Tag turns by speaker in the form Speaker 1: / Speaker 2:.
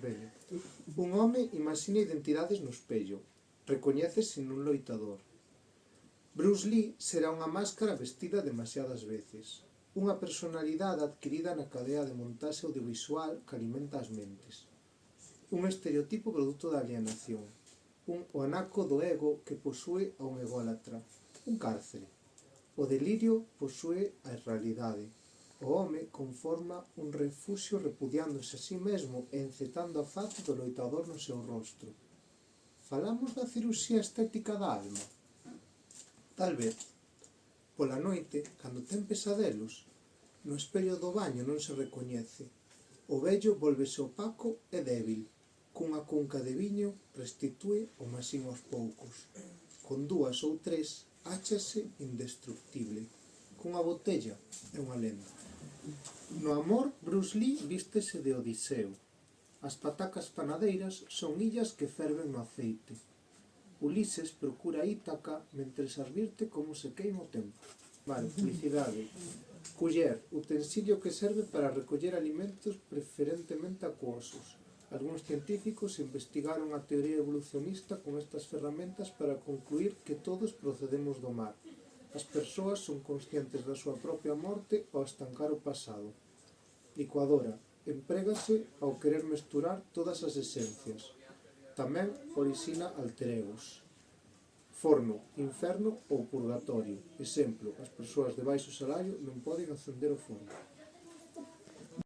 Speaker 1: Veño. Un home imagina identidades no espello. Recoñécese nun loitador. Bruce Lee será unha máscara vestida demasiadas veces. Unha personalidade adquirida na cadea de montaxe audiovisual que alimenta as mentes. Un estereotipo produto da alienación. O anaco do ego que posúe a un ególatra. Un cárcere. O delirio posúe a realidade. O home conforma un refuxio repudiándose a sí mesmo e encetando a faz do loitador no seu rostro. Falamos da cirurxía estética da alma? Tal vez. Pola noite, cando ten pesadelos, no espello do baño non se recoñece. O vello vólvese opaco e débil. Cunha cunca de viño restitúe o masín aos poucos. Con 2 ou 3 áchase indestructible. Cunha botella é unha lenda. No amor, Bruce Lee vístese de Odiseo. As patacas panadeiras son illas que ferven no aceite. Ulises procura a Ítaca mentres advirte como se queima o tempo. Vale, publicidade. Culler, utensilio que serve para recoller alimentos preferentemente acuosos. Algúns científicos investigaron a teoría evolucionista con estas ferramentas para concluir que todos procedemos do mar. As persoas son conscientes da súa propia morte ao estancar o pasado. Licuadora, emprégase ao querer mesturar todas as esencias. Tamén orixina alter egos. Forno, inferno ou purgatorio. Exemplo, as persoas de baixo salario non poden acender o forno.